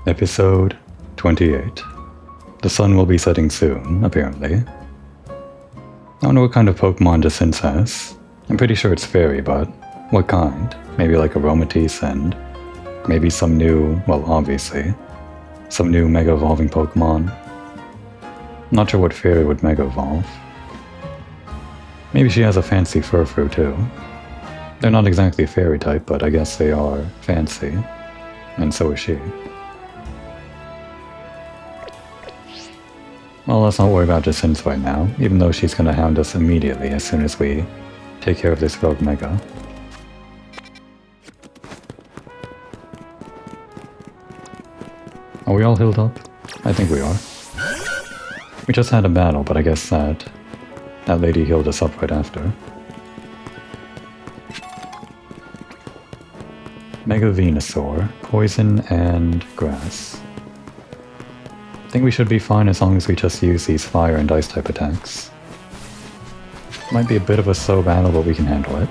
Episode 28. The sun will be setting soon, apparently. I wonder what kind of Pokemon Jacinthe has. I'm pretty sure it's fairy, but what kind? Maybe like Aromatisse and maybe some new, well obviously, some new Mega Evolving Pokemon. Not sure what fairy would Mega Evolve. Maybe she has a fancy Furfrou too. They're not exactly fairy type, but I guess they are fancy. And so is she. Well, let's not worry about Jacinthe right now, even though she's gonna hound us immediately as soon as we take care of this rogue Mega. Are we all healed up? I think we are. We just had a battle, but I guess that lady healed us up right after. Mega Venusaur, Poison and Grass. I think we should be fine as long as we just use these Fire and Ice type attacks. Might be a bit of a slow battle, but we can handle it.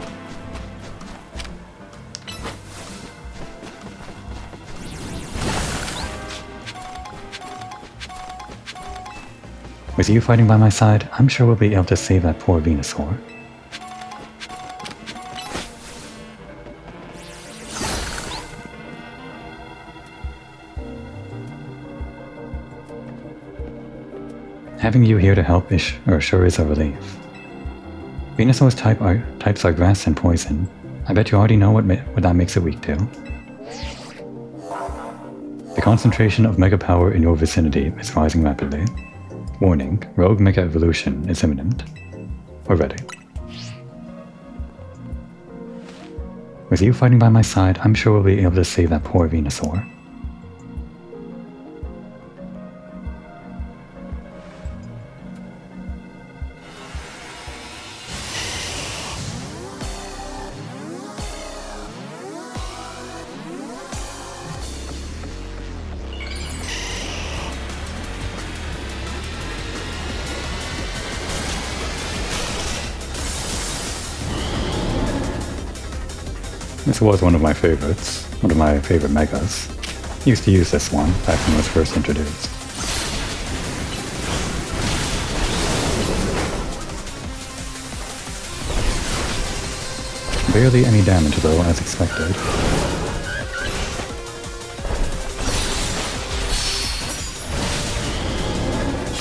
With you fighting by my side, I'm sure we'll be able to save that poor Venusaur. Having you here to help sure is a relief. Venusaur's types are grass and poison. I bet you already know what that makes it weak to. The concentration of Mega Power in your vicinity is rising rapidly. Warning, Rogue Mega Evolution is imminent. We're ready. With you fighting by my side, I'm sure we'll be able to save that poor Venusaur. This was one of my favorites, one of my favorite Megas. Used to use this one back when it was first introduced. Barely any damage though, as expected.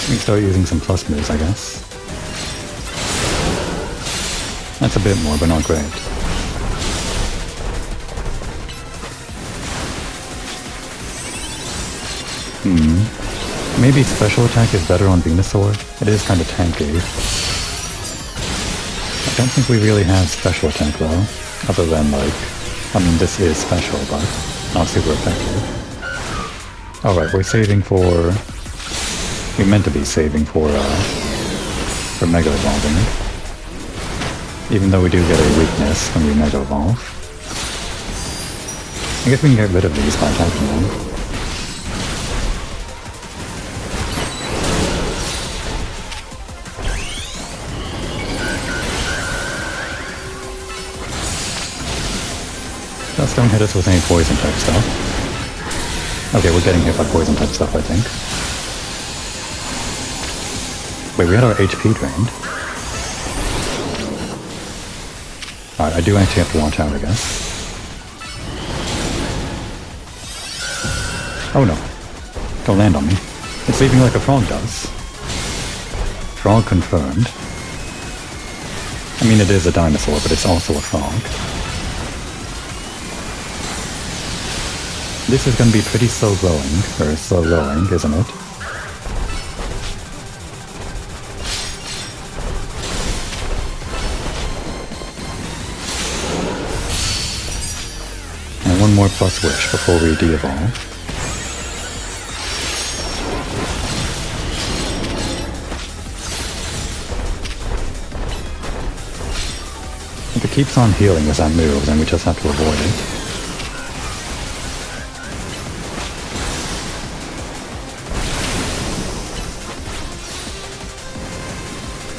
We start using some plus moves, I guess. That's a bit more, but not great. Maybe special attack is better on Venusaur. It is kind of tanky. I don't think we really have special attack though. Other than like, I mean this is special, but not super effective. Alright, we're saving for... We meant to be saving for Mega Evolving. Even though we do get a weakness when we Mega Evolve. I guess we can get rid of these by attacking them. Just don't hit us with any poison type stuff. Okay, we're getting hit by poison type stuff, I think. Wait, we had our HP drained. Alright, I do actually have to watch out, I guess. Oh no. Don't land on me. It's leaving like a frog does. Frog confirmed. I mean, it is a dinosaur, but it's also a frog. This is going to be pretty slow growing, or slow rolling, isn't it? And one more plus wish before we de-evolve. If it keeps on healing as I move, then we just have to avoid it.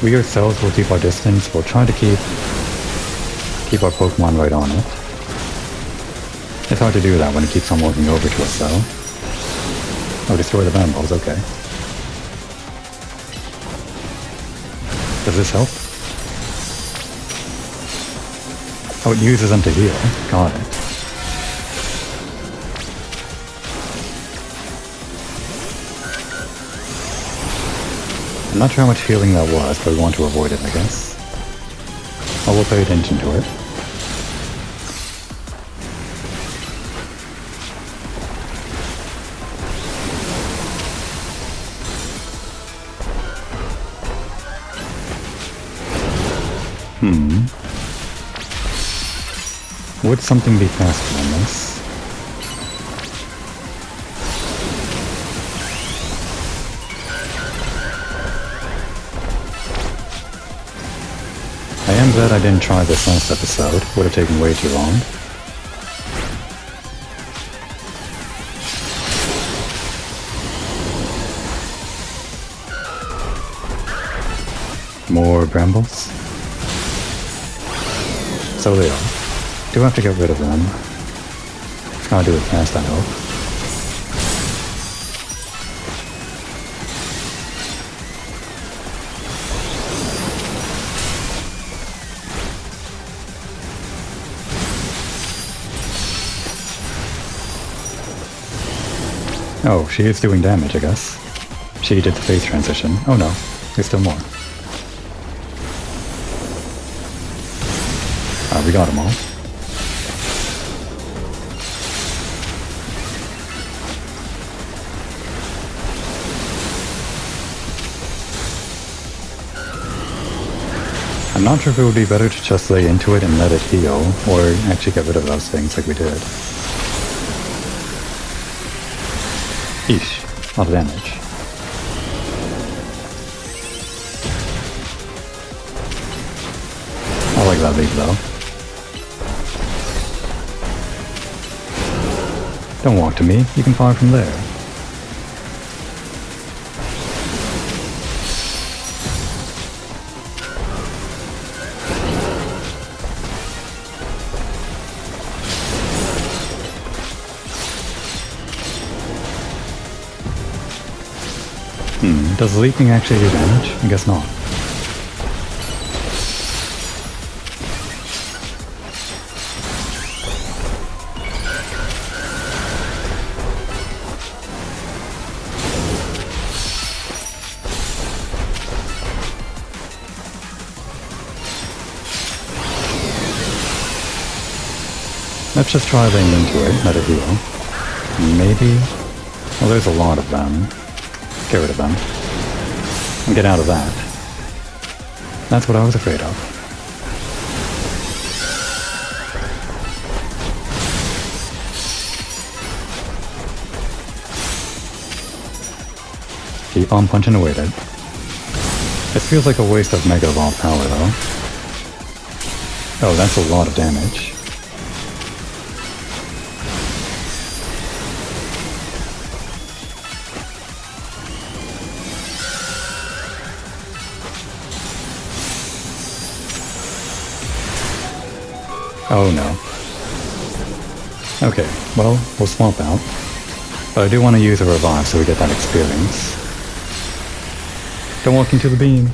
We ourselves will keep our distance. We'll try to keep our Pokemon right on it. It's hard to do that when it keeps on walking over to us though. Oh, destroy the brambles, okay. Does this help? Oh, it uses them to heal. Got it. I'm not sure how much healing that was, but we want to avoid it, I guess. I will pay attention to it. Would something be faster than this? I am glad I didn't try this last episode. Would have taken way too long. More brambles? So they are. Do have to get rid of them. Just gotta do it fast, I hope. Oh, she is doing damage, I guess. She did the phase transition. Oh no, there's still more. We got them all. I'm not sure if it would be better to just lay into it and let it heal, or actually get rid of those things like we did. Eesh, a lot of damage. I like that lead though. Don't walk to me, you can fire from there. Does leaping actually do damage? I guess not. Let's just try laying into it, let it heal. Maybe? Well, there's a lot of them. Get rid of them. And get out of that. That's what I was afraid of. Keep on punching away then. This feels like a waste of Mega Evolve power though. Oh, that's a lot of damage. Oh no. Okay, well, we'll swamp out. But I do want to use a revive so we get that experience. Don't walk into the beam.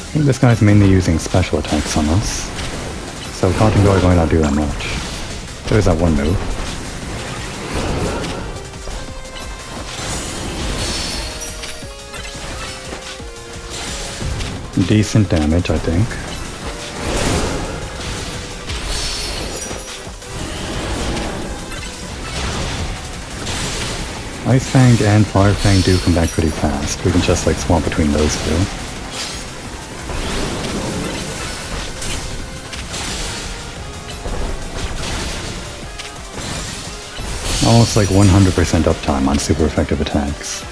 I think this guy's mainly using special attacks on us. So Cotton Guard might not do that much. There's that one move. Decent damage, I think. Ice Fang and Fire Fang do come back pretty fast. We can just like swap between those two. Almost like 100% uptime on super effective attacks.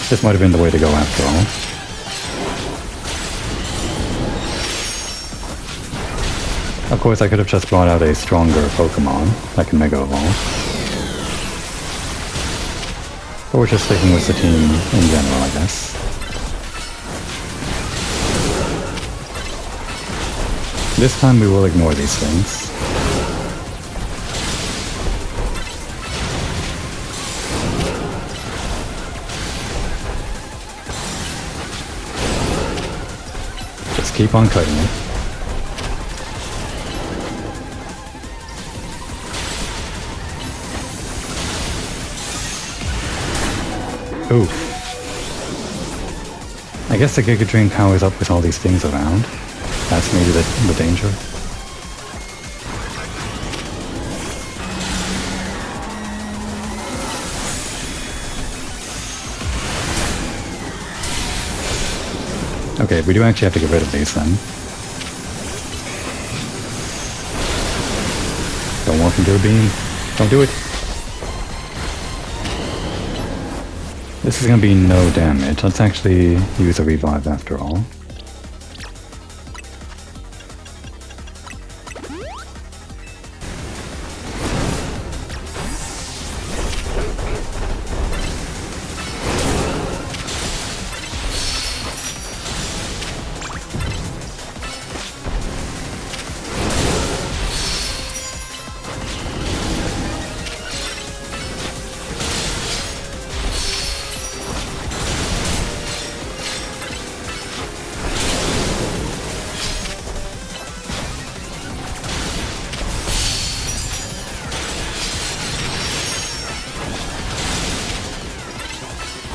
This might have been the way to go after all. Of course, I could have just brought out a stronger Pokémon, like a Mega Evolve. But we're just sticking with the team in general, I guess. This time we will ignore these things. Just keep on cutting it. Oof. I guess the Giga Drain powers up with all these things around. That's maybe the danger. Okay, we do actually have to get rid of these then. Don't walk into a beam. Don't do it. This is going to be no damage. Let's actually use a revive after all.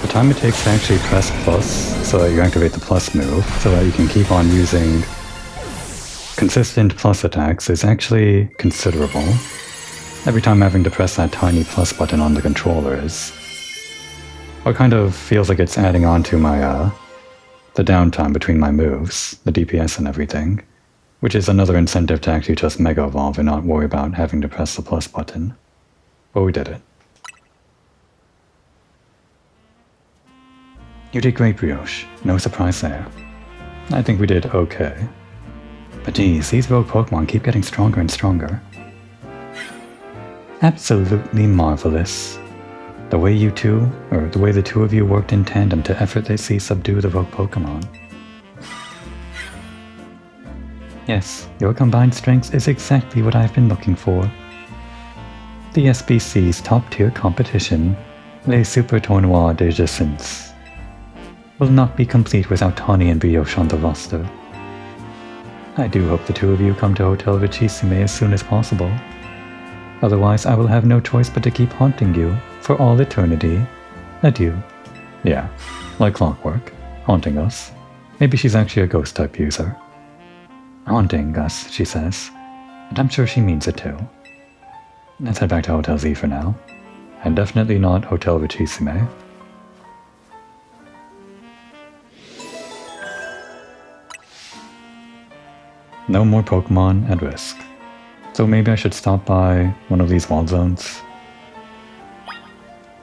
The time it takes to actually press plus so that you activate the plus move, so that you can keep on using consistent plus attacks, is actually considerable. Every time having to press that tiny plus button on the controller is what kind of feels like it's adding on to my the downtime between my moves, the DPS and everything, which is another incentive to actually just Mega Evolve and not worry about having to press the plus button. But we did it. You did great, Brioche. No surprise there. I think we did okay. But geez, these rogue Pokemon keep getting stronger and stronger. Absolutely marvelous. The way the two of you worked in tandem to effortlessly subdue the rogue Pokemon. Yes, your combined strengths is exactly what I've been looking for. The SBC's top-tier competition, Les Super Tournois de Jacinthe, will not be complete without Tawny and Brioche on the roster. I do hope the two of you come to Hotel Vicissime as soon as possible. Otherwise, I will have no choice but to keep haunting you for all eternity. Adieu. Yeah, like clockwork. Haunting us. Maybe she's actually a ghost-type user. Haunting us, she says. And I'm sure she means it too. Let's head back to Hotel Z for now. And definitely not Hotel Vicissime. No more Pokemon at risk. So maybe I should stop by one of these wall zones.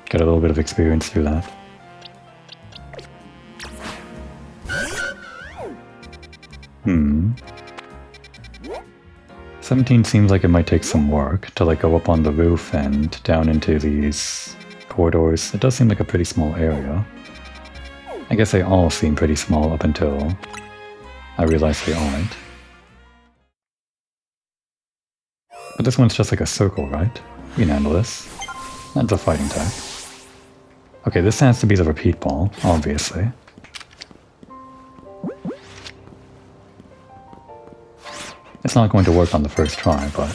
Get a little bit of experience through that. Hmm. 17 seems like it might take some work to like go up on the roof and down into these corridors. It does seem like a pretty small area. I guess they all seem pretty small up until I realize they aren't. But this one's just like a circle, right? We can handle this. That's a fighting type. Okay, this has to be the repeat ball, obviously. It's not going to work on the first try, but...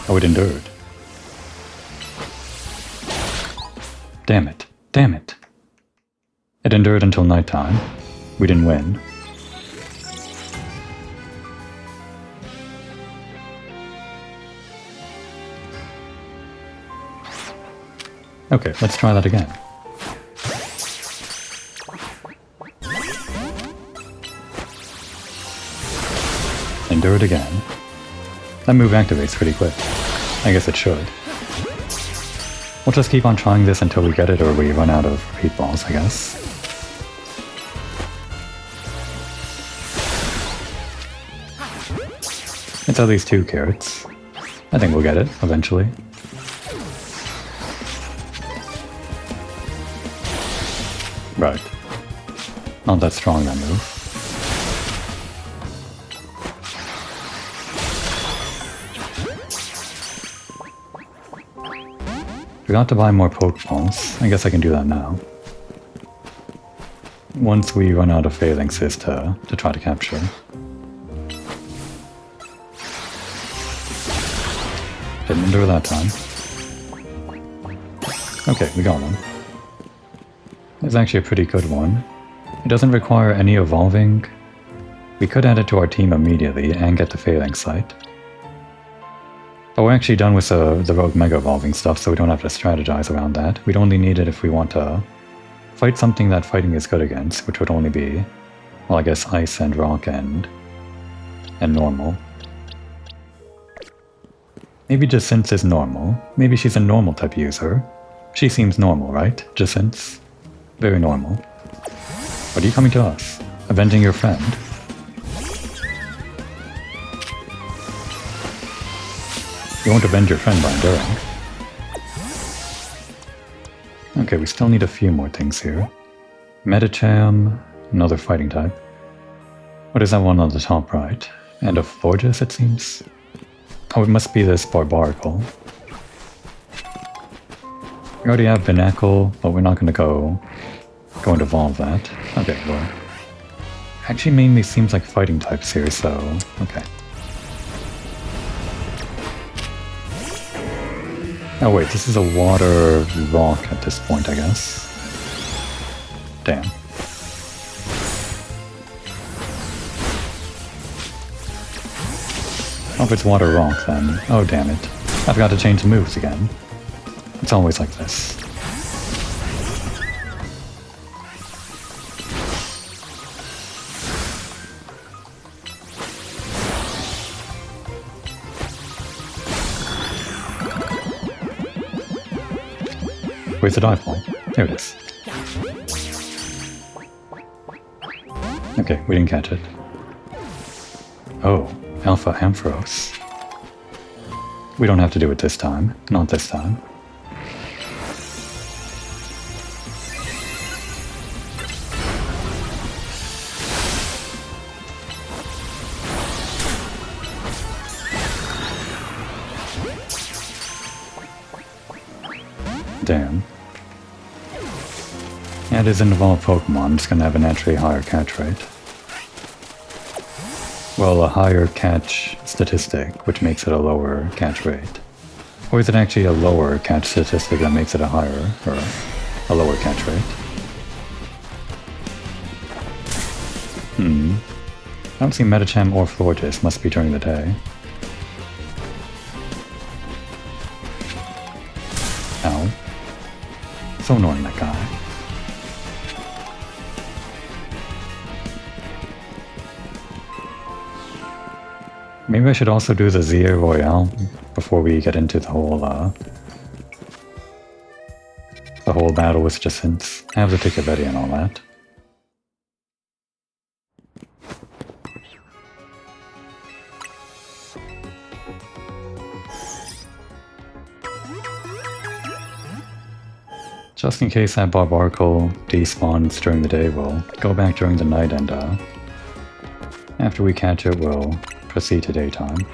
Oh, it endured. Damn it. Damn it. It endured until nighttime. We didn't win. Okay, let's try that again. Endure it again. That move activates pretty quick. I guess it should. We'll just keep on trying this until we get it or we run out of repeat balls, I guess. It's at least 2 carrots. I think we'll get it, eventually. Right. Not that strong, that move. Forgot to buy more Pokeballs. I guess I can do that now. Once we run out of phalanxes to try to capture. Didn't endure that time. Okay, we got one. It's actually a pretty good one. It doesn't require any evolving. We could add it to our team immediately and get the phalanx site. But we're actually done with the rogue mega evolving stuff, so we don't have to strategize around that. We'd only need it if we want to fight something that fighting is good against, which would only be, well, I guess ice and rock and normal. Maybe Jacinthe is normal. Maybe she's a normal type user. She seems normal, right? Jacinthe? Very normal. What are you coming to us? Avenging your friend? You won't avenge your friend by enduring. Okay, we still need a few more things here. Medicham, another fighting type. What is that one on the top right? And a Florges, it seems? Oh, it must be this Barbaracle. We already have Binacle, but we're not going to go and evolve that. Okay, well. Actually mainly seems like fighting types here, so okay. Oh wait, this is a water rock at this point, I guess. Damn. Oh, if it's water rock then. Oh damn it. I forgot to change the moves again. It's always like this. Where's the dive ball? There it is. Okay, we didn't catch it. Oh, Alpha Ampharos. We don't have to do it this time. Not this time. Damn. Yeah, it is an evolved Pokemon. It's going to have a naturally higher catch rate. Well, a higher catch statistic, which makes it a lower catch rate. Or is it actually a lower catch statistic that makes it a higher, or a lower catch rate? I don't see Medicham or Florges. Must be during the day. Ow. So annoying, that guy. Maybe I should also do the Zia Royale before we get into the whole battle with Jacinthe. I have the ticket ready and all that. Just in case that Barbaracle despawns during the day, we'll go back during the night and after we catch it, we'll proceed to daytime.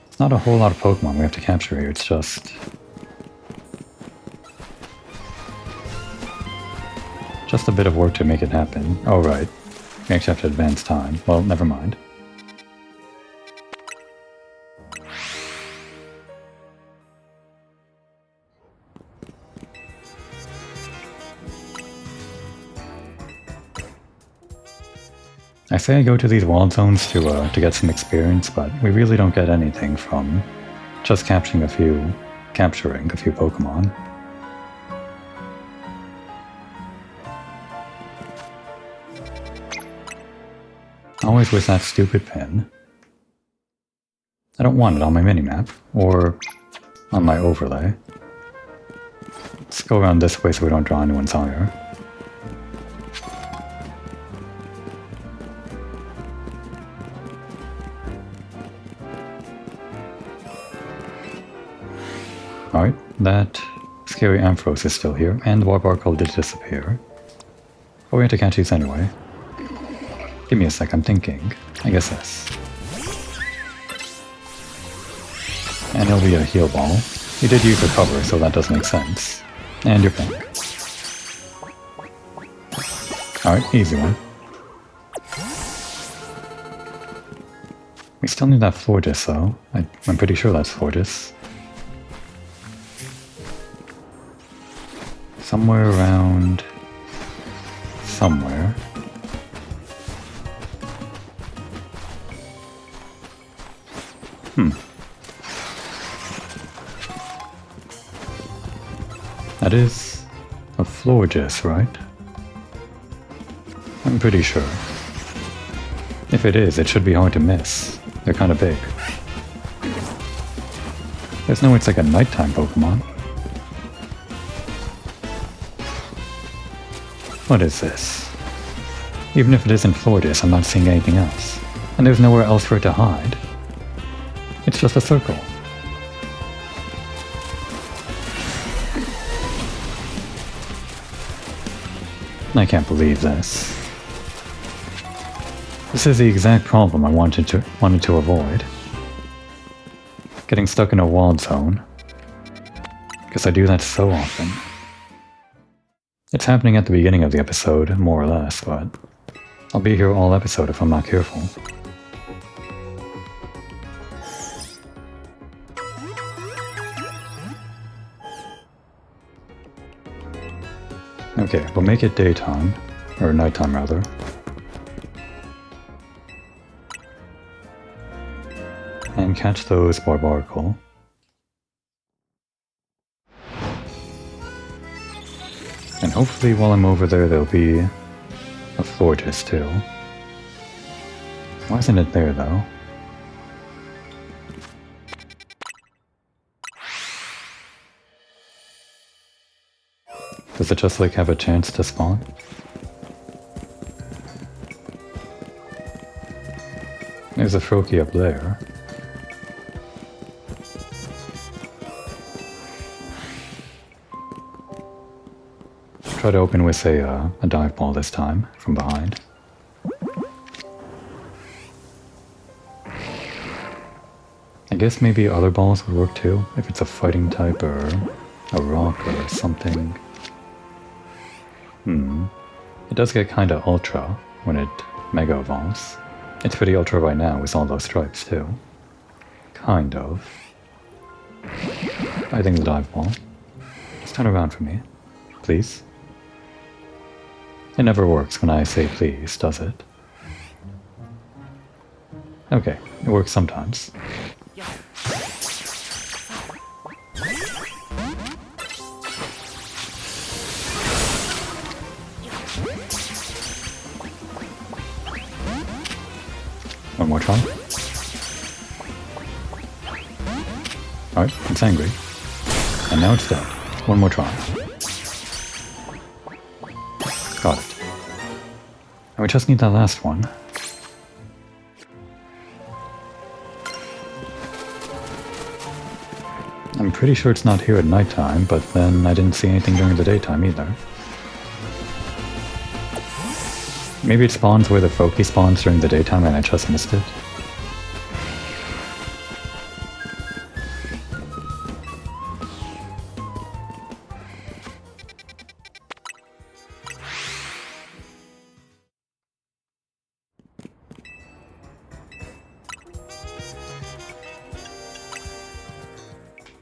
It's not a whole lot of Pokemon we have to capture here, it's just a bit of work to make it happen. Oh right, we actually have to advance time. Well, never mind. I say I go to these wild zones to get some experience, but we really don't get anything from just capturing a few Pokemon. Always with that stupid pin. I don't want it on my minimap, or on my overlay. Let's go around this way so we don't draw anyone's ire. Alright, that scary Ampharos is still here, and the Warbarkle did disappear. But we have to catch these anyway. Give me a sec, I'm thinking. I guess this. And it'll be a heal ball. You did use recover, so that does make sense. And you're pink. Alright, easy one. We still need that Florges though. I'm pretty sure that's Florges. Somewhere around... somewhere. That is a Florges, right? I'm pretty sure. If it is, it should be hard to miss. They're kind of big. There's no way it's like a nighttime Pokemon. What is this? Even if it isn't Florges, I'm not seeing anything else. And there's nowhere else for it to hide. It's just a circle. I can't believe this. This is the exact problem I wanted to avoid. Getting stuck in a walled zone. Because I do that so often. It's happening at the beginning of the episode, more or less, but I'll be here all episode if I'm not careful. Okay, we'll make it daytime, or nighttime rather. And catch those Barbarkle. And hopefully while I'm over there there'll be a Florges too. Why isn't it there though? Does it just like have a chance to spawn? There's a Froakie up there. Try to open with a dive ball this time, from behind. I guess maybe other balls would work too, if it's a fighting type or a rock or something. It does get kinda ultra when it mega evolves. It's pretty ultra right now with all those stripes too. Kind of. I think the dive ball. Just turn around for me. Please. It never works when I say please, does it? Okay, it works sometimes. One more try. Alright, it's angry. And now it's dead. One more try. Got it. And we just need that last one. I'm pretty sure it's not here at nighttime, but then I didn't see anything during the daytime either. Maybe it spawns where the Froakie spawns during the daytime and I just missed it.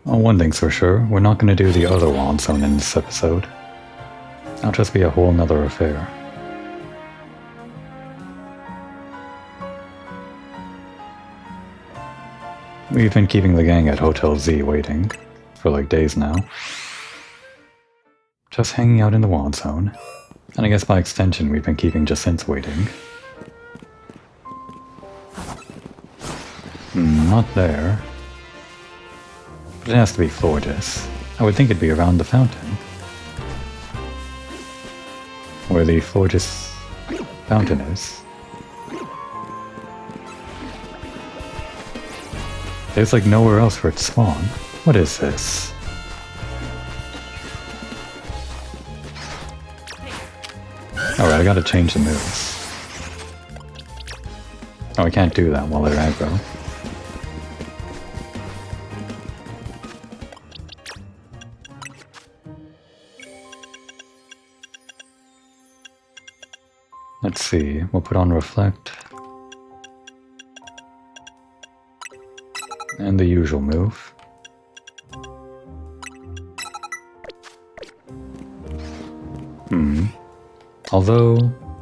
Oh, one thing's for sure, we're not going to do the other walled zone in this episode. That'll just be a whole nother affair. We've been keeping the gang at Hotel Z waiting for like days now. Just hanging out in the walled zone. And I guess by extension we've been keeping Jacinthe waiting. Not there. But it has to be Florges. I would think it'd be around the fountain. Where the Florges fountain is. There's like nowhere else for it to spawn. What is this? I gotta change the moves. Oh, I can't do that while they're aggro. Let's see, we'll put on Reflect. And the usual move. Although,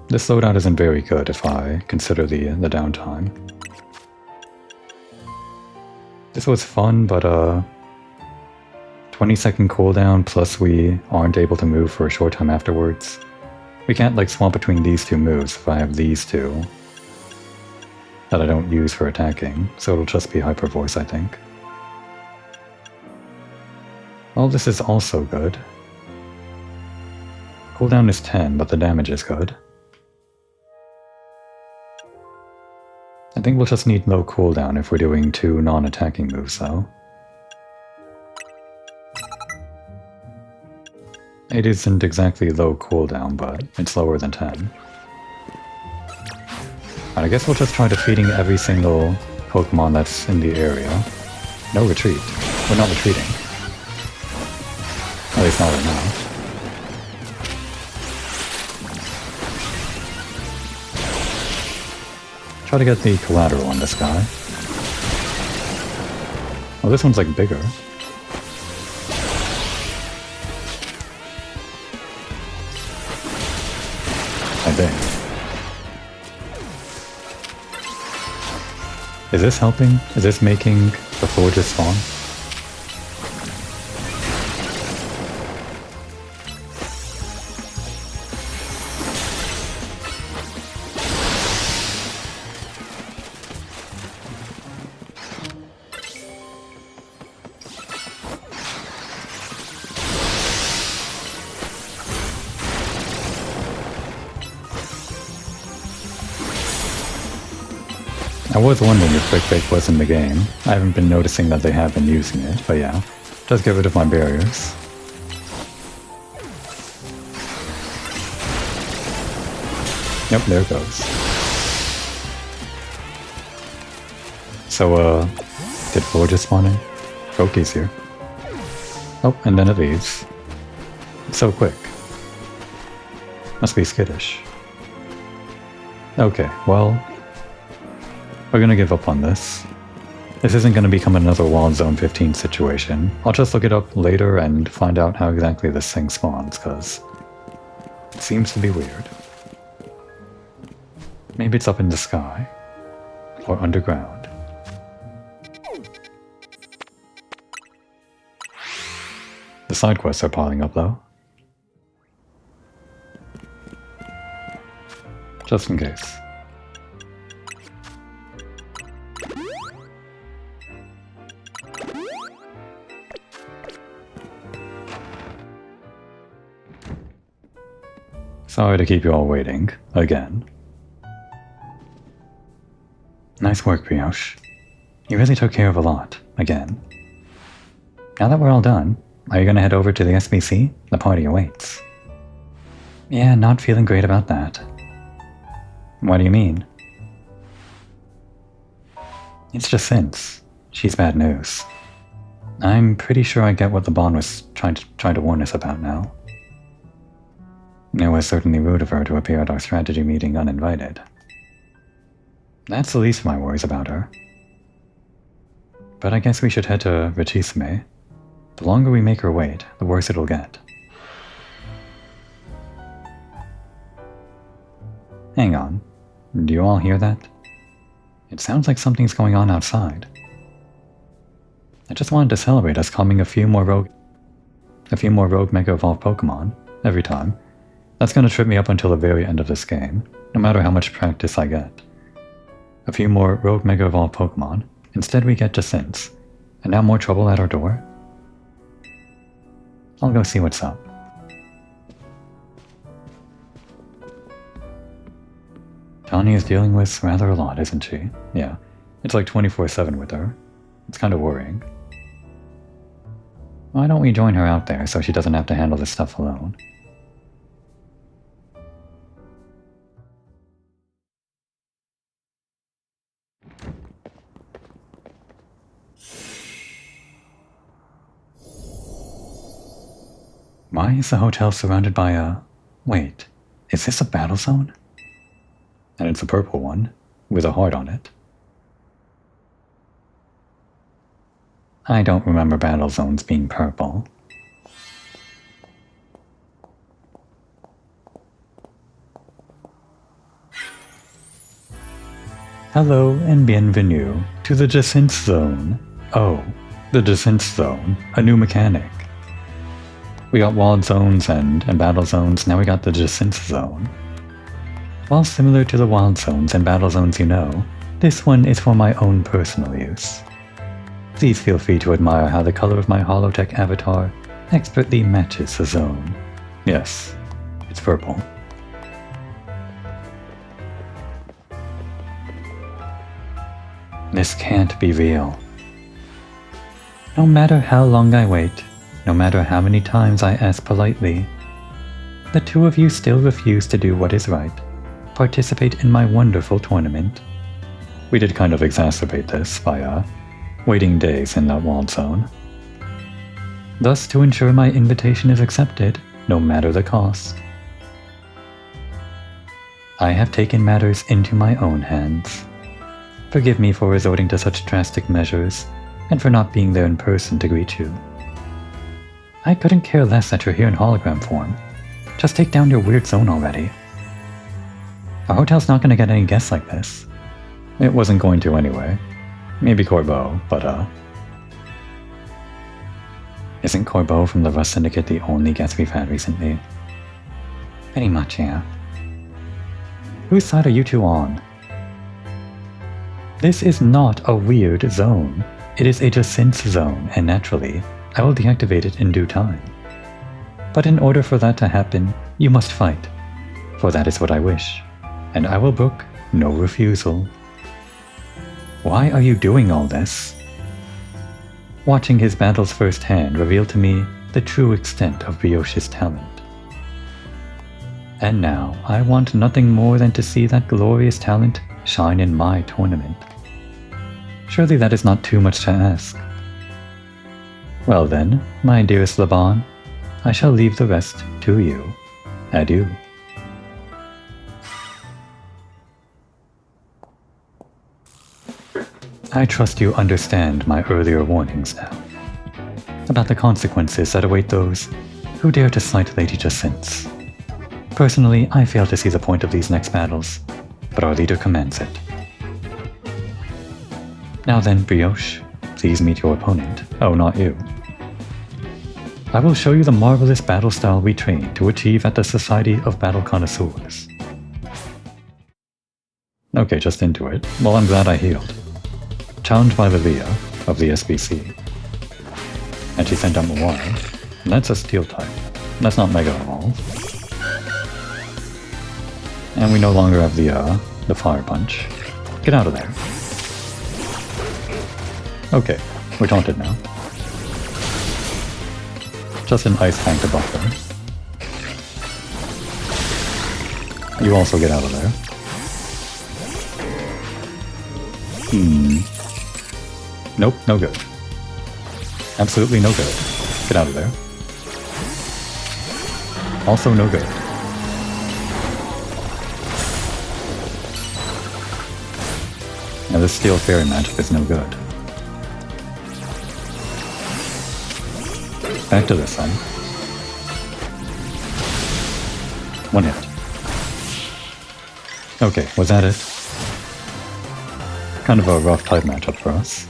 this loadout isn't very good if I consider the downtime. This was fun, but 20-second cooldown plus we aren't able to move for a short time afterwards. We can't like swap between these two moves if I have these two that I don't use for attacking, so it'll just be Hyper Voice, I think. Well, this is also good. Cooldown is 10, but the damage is good. I think we'll just need low cooldown if we're doing 2 non-attacking moves, though. It isn't exactly low cooldown, but it's lower than 10. And I guess we'll just try defeating every single Pokemon that's in the area. No retreat. We're not retreating. At least not right now. Try to get the collateral on this guy. Oh, this one's like bigger. I think. Is this helping? Is this making the forges spawn? I was wondering if Quick Bake was in the game. I haven't been noticing that they have been using it, but yeah. Does get rid of my barriers. Yep, there it goes. So, did Forges spawn in? Koki's here. Oh, and then it leaves. It's so quick. Must be skittish. Okay, well... we're gonna give up on this. This isn't gonna become another Wild Zone 15 situation. I'll just look it up later and find out how exactly this thing spawns, cause it seems to be weird. Maybe it's up in the sky. Or underground. The side quests are piling up though. Just in case. Sorry to keep you all waiting, again. Nice work, Brioche. You really took care of a lot, again. Now that we're all done, are you gonna head over to the SBC? The party awaits. Yeah, not feeling great about that. What do you mean? It's Jacinthe. She's bad news. I'm pretty sure I get what the Bond was trying to warn us about now. It was certainly rude of her to appear at our strategy meeting uninvited. That's the least of my worries about her. But I guess we should head to Jacinthe. The longer we make her wait, the worse it'll get. Hang on. Do you all hear that? It sounds like something's going on outside. I just wanted to celebrate us calming a few more rogue Mega Evolved Pokemon every time. That's gonna trip me up until the very end of this game, no matter how much practice I get. A few more rogue Mega Evolved Pokemon. Instead we get Jacinthe. And now more trouble at our door? I'll go see what's up. Tanya is dealing with rather a lot, isn't she? Yeah, it's like 24/7 with her. It's kind of worrying. Why don't we join her out there so she doesn't have to handle this stuff alone? Why is the hotel surrounded by a... Wait, is this a battle zone? And it's a purple one, with a heart on it. I don't remember battle zones being purple. Hello and bienvenue to the Jacinthe Zone. Oh, the Jacinthe Zone, a new mechanic. We got walled zones and battle zones, now we got the Jacinthe Zone. While similar to the wild zones and battle zones you know, this one is for my own personal use. Please feel free to admire how the color of my holotech avatar expertly matches the zone. Yes, it's purple. This can't be real. No matter how long I wait, no matter how many times I ask politely, the two of you still refuse to do what is right, participate in my wonderful tournament. We did kind of exacerbate this by waiting days in that walled zone. Thus, to ensure my invitation is accepted, no matter the cost, I have taken matters into my own hands. Forgive me for resorting to such drastic measures, and for not being there in person to greet you. I couldn't care less that you're here in hologram form. Just take down your weird zone already. Our hotel's not gonna get any guests like this. It wasn't going to anyway. Maybe Corbeau, but isn't Corbeau from the Rust Syndicate the only guest we've had recently? Pretty much, yeah. Whose side are you two on? This is not a weird zone. It is a Jacinthe zone, and naturally, I will deactivate it in due time. But in order for that to happen, you must fight, for that is what I wish, and I will brook no refusal. Why are you doing all this? Watching his battles firsthand revealed to me the true extent of Brioche's talent. And now, I want nothing more than to see that glorious talent shine in my tournament. Surely that is not too much to ask. Well then, my dearest Laban, I shall leave the rest to you. Adieu. I trust you understand my earlier warnings now, about the consequences that await those who dare to slight Lady Jacinthe. Personally, I fail to see the point of these next battles, but our leader commands it. Now then, Brioche, please meet your opponent. Oh, not you. I will show you the marvelous battle style we trained to achieve at the Society of Battle Connoisseurs. Okay, just into it. Well, I'm glad I healed. Challenged by Livia of the SBC. And she sent out Mawar, and that's a steel type. That's not Mega Evolve. And we no longer have the Fire Punch. Get out of there. Okay, we're taunted now. Just an ice tank to buffer. You also get out of there. Nope, no good. Absolutely no good. Get out of there. Also no good. Now this Steel Fairy magic is no good. Back to this side. One hit. Okay, was that it? Kind of a rough type matchup for us.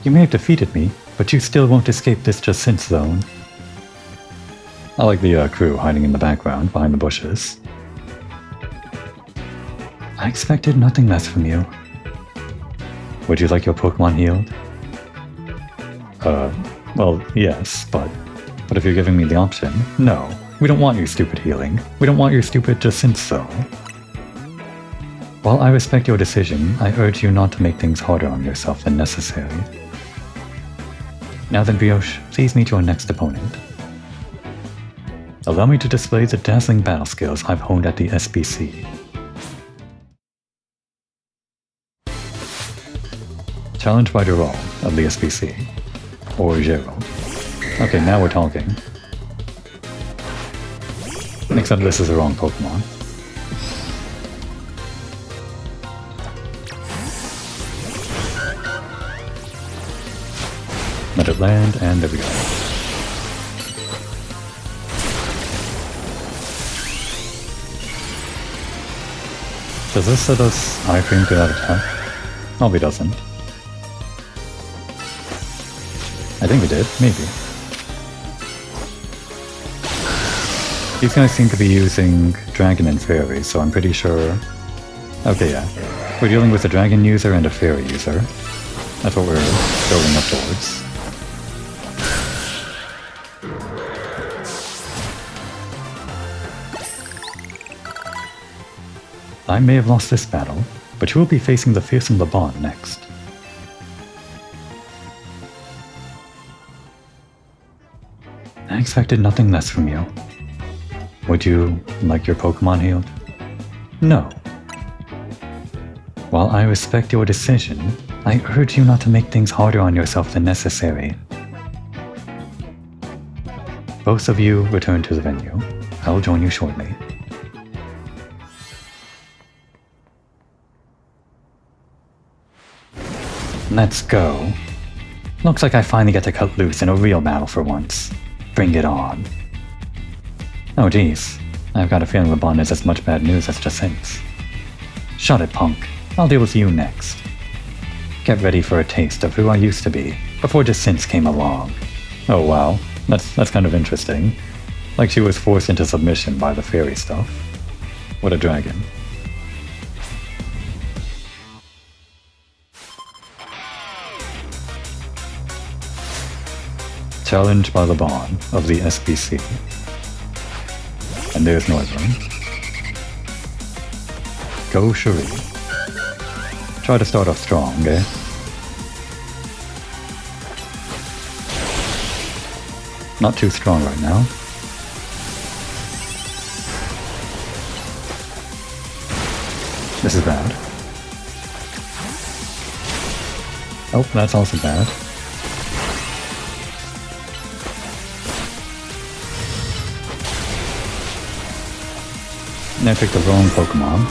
You may have defeated me, but you still won't escape this Jacinthe zone. I like the crew hiding in the background behind the bushes. I expected nothing less from you. Would you like your Pokemon healed? Well, yes, but if you're giving me the option, no. We don't want your stupid healing. We don't want your stupid Jacinthe zone. While I respect your decision, I urge you not to make things harder on yourself than necessary. Now then, Brioche, please meet your next opponent. Allow me to display the dazzling battle skills I've honed at the SBC. Challenged by Gerald of the SBC. Or Gerald. Okay, now we're talking. Except this is the wrong Pokemon. Let it land, and there we go. Does this set us iframe to that attack? No, it doesn't. I think we did, maybe. These guys seem to be using Dragon and Fairy, so I'm pretty sure... Okay, yeah. We're dealing with a Dragon user and a Fairy user. That's what we're building up towards. I may have lost this battle, but you will be facing the fearsome Laban next. I expected nothing less from you. Would you like your Pokemon healed? No. While I respect your decision, I urge you not to make things harder on yourself than necessary. Both of you return to the venue. I'll join you shortly. Let's go. Looks like I finally get to cut loose in a real battle for once. Bring it on. Oh geez, I've got a feeling Laban is as much bad news as Jacinthe. Shut it, punk. I'll deal with you next. Get ready for a taste of who I used to be, before Jacinthe came along. Oh wow, that's kind of interesting. Like she was forced into submission by the fairy stuff. What a dragon. Challenged by Laban of the SBC. And there's Northern. Go Cherie. Try to start off strong, eh? Not too strong right now. This is bad. Oh, that's also bad. And I picked the wrong Pokemon.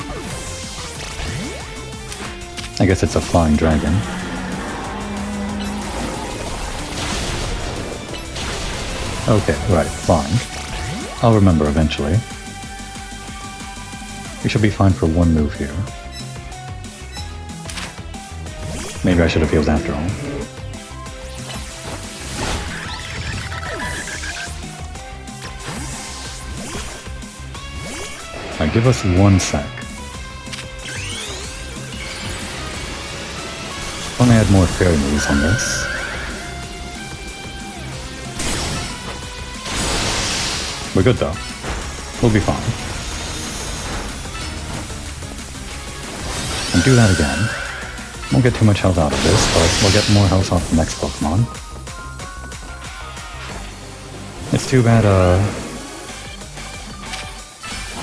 I guess it's a flying dragon. Okay, right, flying. I'll remember eventually. We should be fine for one move here. Maybe I should have healed after all. Alright, give us 1 sec. I want to add more fairy moves on this. We're good though. We'll be fine. And do that again. Won't get too much health out of this, but we'll get more health off the next Pokemon. It's too bad,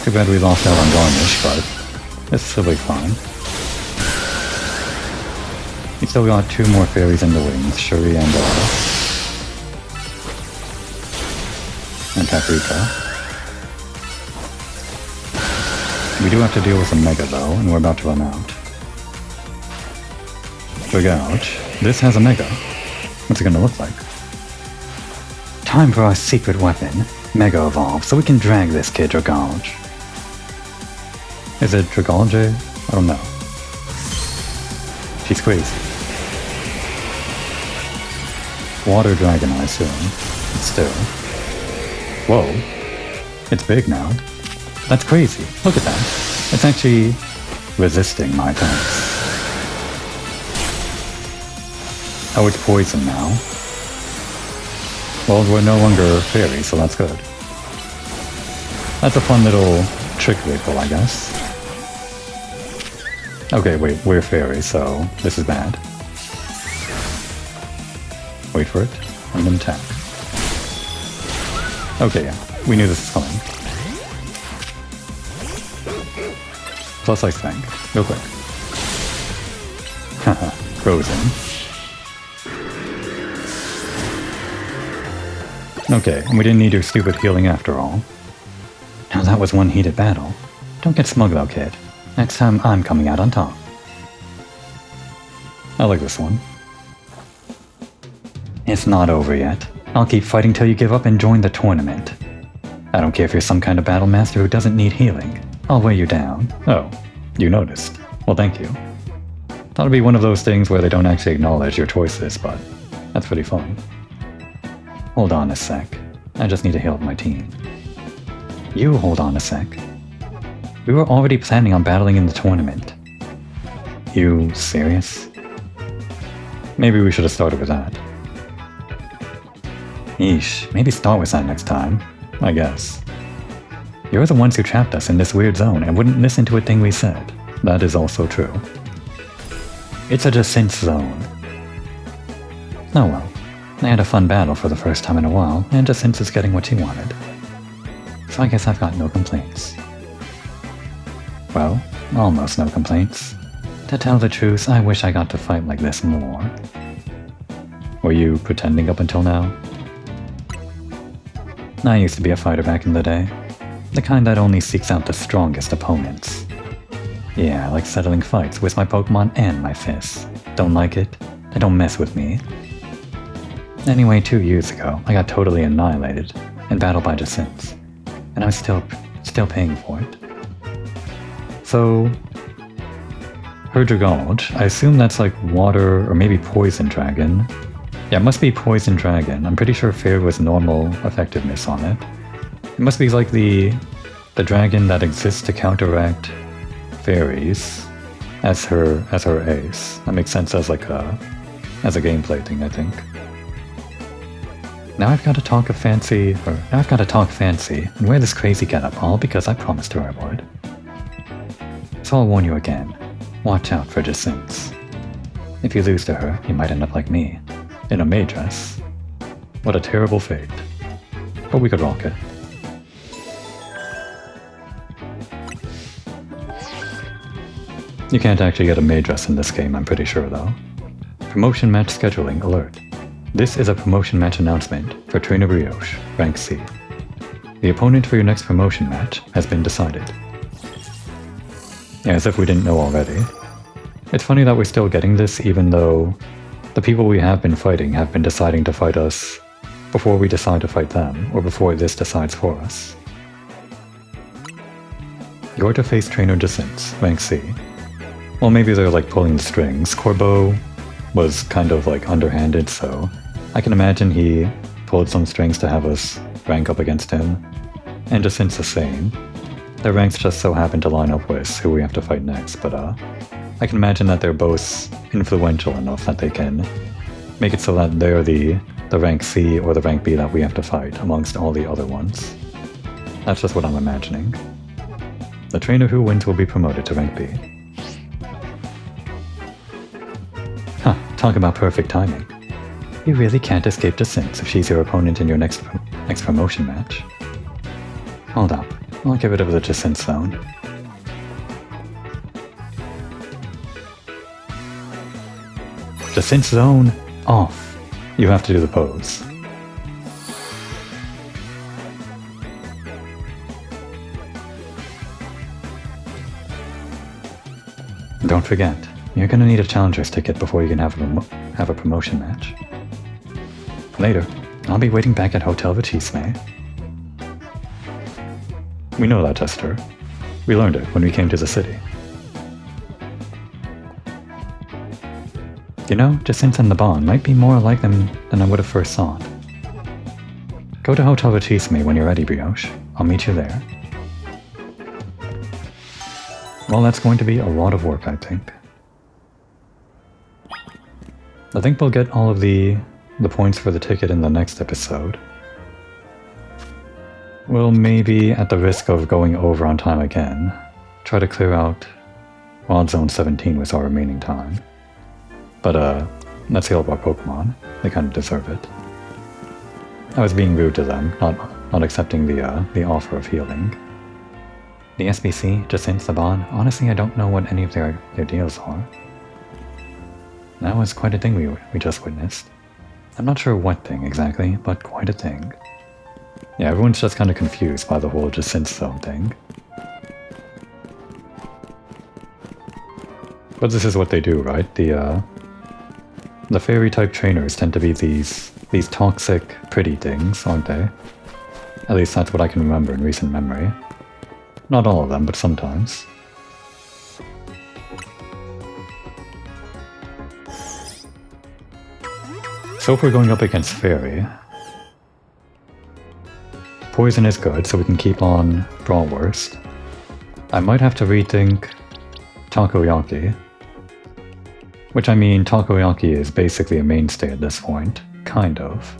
Too bad we lost out on Garnish, but it's still be fine. We still got 2 more fairies in the wings, Cherie and Paprika. We do have to deal with a Mega though, and we're about to run out. Dragouge. This has a Mega. What's it gonna look like? Time for our secret weapon, Mega Evolve, so we can drag this kid Dragouge. Is it Dragouge? I don't know. She's crazy. Water Dragon, I assume. But still. Whoa. It's big now. That's crazy. Look at that. It's actually resisting my attacks. Oh, it's poison now. Well, we're no longer fairy, so that's good. That's a fun little trickery pull, I guess. Okay, wait, we're fairy, so this is bad. Wait for it, and then attack. Okay, yeah, we knew this was coming. Plus Ice Fang, real quick. Haha, frozen. Okay, and we didn't need your stupid healing after all. Now that was one heated battle. Don't get smug though, kid. Next time I'm coming out on top. I like this one. It's not over yet. I'll keep fighting till you give up and join the tournament. I don't care if you're some kind of battle master who doesn't need healing. I'll weigh you down. Oh, you noticed. Well, thank you. Thought it'd be one of those things where they don't actually acknowledge your choices, but that's pretty fun. Hold on a sec. I just need to heal up my team. You hold on a sec. We were already planning on battling in the tournament. You serious? Maybe we should have started with that. Yeesh, maybe start with that next time, I guess. You're the ones who trapped us in this weird zone and wouldn't listen to a thing we said. That is also true. It's a Jacinthe zone. Oh well, I had a fun battle for the first time in a while, and Jacinthe is getting what she wanted. So I guess I've got no complaints. Well, almost no complaints. To tell the truth, I wish I got to fight like this more. Were you pretending up until now? I used to be a fighter back in the day. The kind that only seeks out the strongest opponents. Yeah, I like settling fights with my Pokemon and my fists. Don't like it? Then don't mess with me. Anyway, 2 years ago, I got totally annihilated in battle by Jacinthe, and I'm still paying for it. So, her Dragolge, I assume that's like water or maybe poison dragon. Yeah, it must be poison dragon. I'm pretty sure Fair was normal effectiveness on it. It must be like the dragon that exists to counteract fairies as her ace. That makes sense as like as a gameplay thing, I think. Now I've got to talk fancy and wear this crazy getup, all because I promised her I would. So I'll warn you again, watch out for Jacinthe. If you lose to her, you might end up like me, in a maid dress. What a terrible fate. But we could rock it. You can't actually get a maid dress in this game, I'm pretty sure though. Promotion match scheduling alert. This is a promotion match announcement for Trainer Brioche, rank C. The opponent for your next promotion match has been decided. Yeah, as if we didn't know already. It's funny that we're still getting this even though the people we have been fighting have been deciding to fight us before we decide to fight them, or before this decides for us. You're to face Trainer Jacinthe, rank C. Well, maybe they're like pulling the strings. Corbeau was kind of like underhanded, so I can imagine he pulled some strings to have us rank up against him. And Jacinthe's the same. Their ranks just so happen to line up with who we have to fight next, but I can imagine that they're both influential enough that they can make it so that they're the rank C or the rank B that we have to fight amongst all the other ones. That's just what I'm imagining. The trainer who wins will be promoted to rank B. Huh, talk about perfect timing. You really can't escape Jacinthe if she's your opponent in your next promotion match. Hold up, I'll get rid of the Jacinthe zone. Jacinthe zone off. You have to do the pose. Don't forget, you're gonna need a challenger's ticket before you can have a promotion match. Later, I'll be waiting back at Hotel Vachisme. We know that, Chester. We learned it when we came to the city. You know, Jacinthe and the Bond might be more alike them than I would have first thought. Go to Hotel Vachisme when you're ready, Brioche. I'll meet you there. Well, that's going to be a lot of work, I think. I think we'll get all of the points for the ticket in the next episode. We'll maybe, at the risk of going over on time again, try to clear out Wild Zone 17 with our remaining time. But let's heal up our Pokemon. They kind of deserve it. I was being rude to them, not accepting the offer of healing. The SBC, Jacinthe, Saban, honestly I don't know what any of their deals are. That was quite a thing we just witnessed. I'm not sure what thing exactly, but quite a thing. Yeah, everyone's just kind of confused by the whole Jacinthe zone thing. But this is what they do, right? The fairy-type trainers tend to be these toxic, pretty things, aren't they? At least that's what I can remember in recent memory. Not all of them, but sometimes. So if we're going up against Fairy, Poison is good, so we can keep on Bratwurst. I might have to rethink Takoyaki. Which, I mean, Takoyaki is basically a mainstay at this point. Kind of.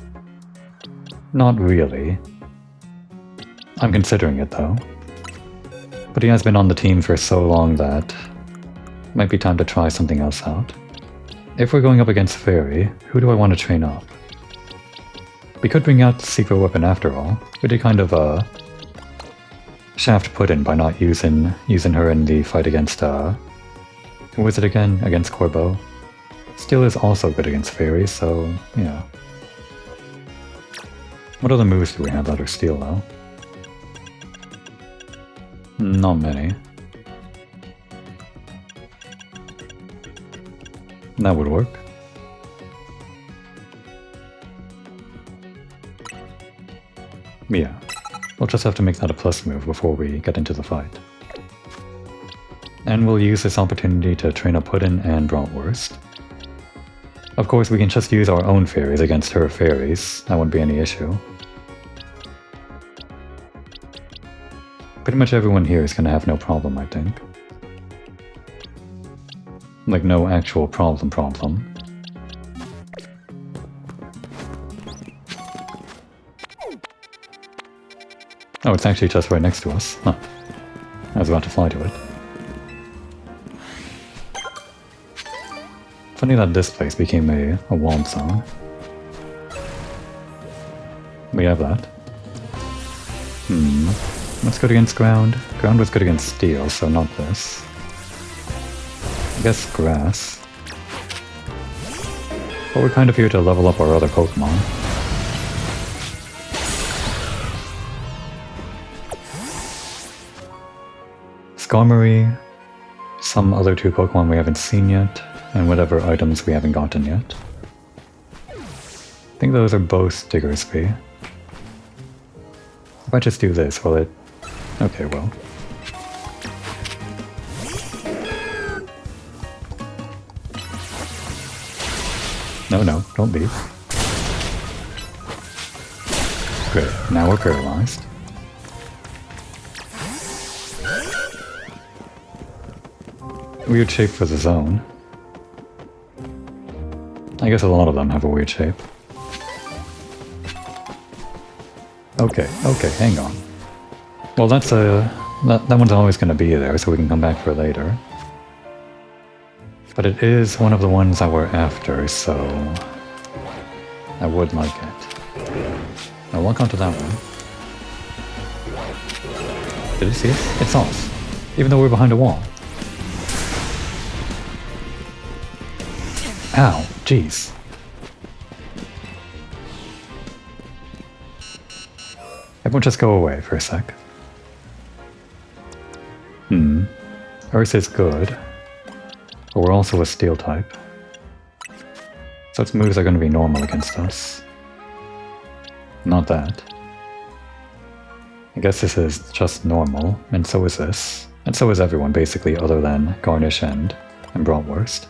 Not really. I'm considering it, though. But he has been on the team for so long that it might be time to try something else out. If we're going up against Fairy, who do I want to train up? We could bring out the secret weapon after all. We did kind of shaft Puddin by not using her in the fight against who was it again? Against Corbeau. Steel is also good against Fairy, so yeah. What other moves do we have that are Steel though? Not many. That would work. Yeah, we'll just have to make that a plus move before we get into the fight. And we'll use this opportunity to train up Puddin and Bratwurst. Of course, we can just use our own fairies against her fairies. That wouldn't be any issue. Pretty much everyone here is going to have no problem, I think. Like, no actual problem. Oh, it's actually just right next to us. Huh. I was about to fly to it. Funny that this place became a walled zone. We have that. What's good against ground? Ground was good against steel, so not this. I guess grass. But we're kind of here to level up our other Pokemon. Skarmory, some other two Pokemon we haven't seen yet, and whatever items we haven't gotten yet. I think those are both Diggersby. If I just do this, will it... Okay, well. No, don't leave. Great, now we're paralyzed. Weird shape for the zone. I guess a lot of them have a weird shape. Okay, hang on. Well, that's that one's always going to be there, so we can come back for later. But it is one of the ones that we're after, so I would like it. Now walk onto that one. Did you see it? It's us, even though we're behind a wall. Ow, jeez. Everyone just go away for a sec. Earth is good, but we're also a steel type. So its moves are going to be normal against us. Not that. I guess this is just normal, and so is this. And so is everyone, basically, other than Garnish and Bratwurst.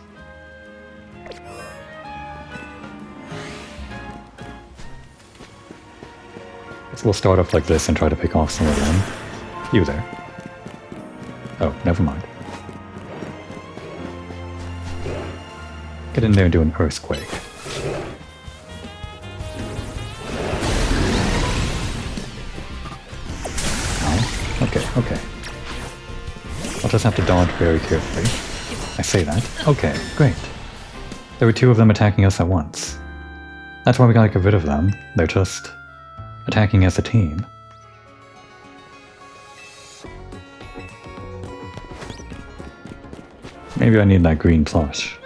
So we'll start off like this and try to pick off some of them. You there. Oh, never mind. Get in there and do an earthquake. Oh, okay. I'll just have to dodge very carefully. I say that. Okay, great. There were two of them attacking us at once. That's why we gotta get rid of them. They're just attacking as a team. Maybe I need that green plush.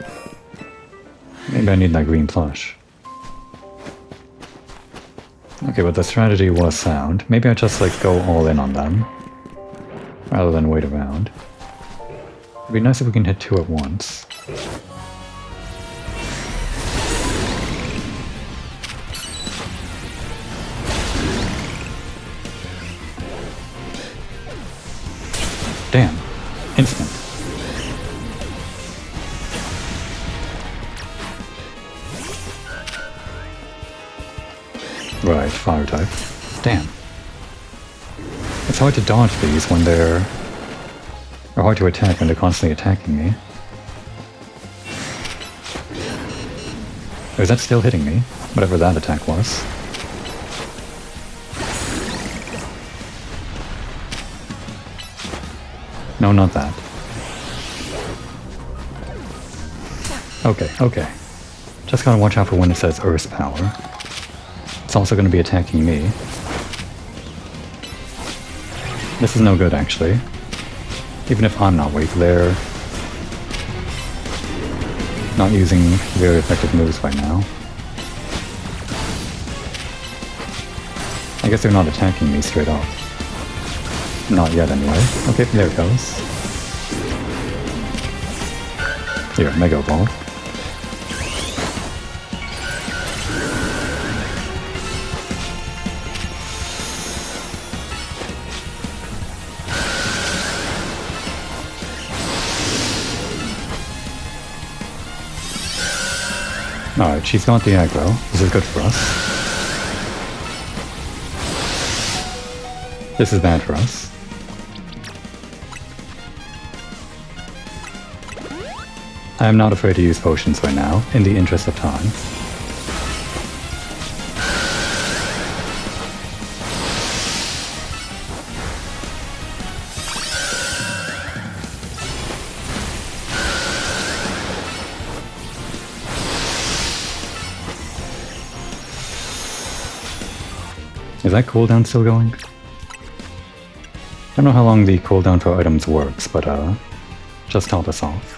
Okay, but the strategy was sound. Maybe I just like go all in on them rather than wait around. It'd be nice if we can hit 2 at once. Damn. Instant. Right, fire type. Damn. It's hard to dodge these when they're... or hard to attack when they're constantly attacking me. Or is that still hitting me? Whatever that attack was. No, not that. Okay, okay. Just gotta watch out for when it says Earth Power. It's also gonna be attacking me. This is no good, actually. Even if I'm not weak, they're not using very effective moves right now. I guess they're not attacking me straight up. Not yet, anyway. Okay, there it goes. Here, Mega Ball. Alright, she's got the aggro. This is good for us. This is bad for us. I am not afraid to use potions right now, in the interest of time. Is that cooldown still going? I don't know how long the cooldown for items works, but just top us off.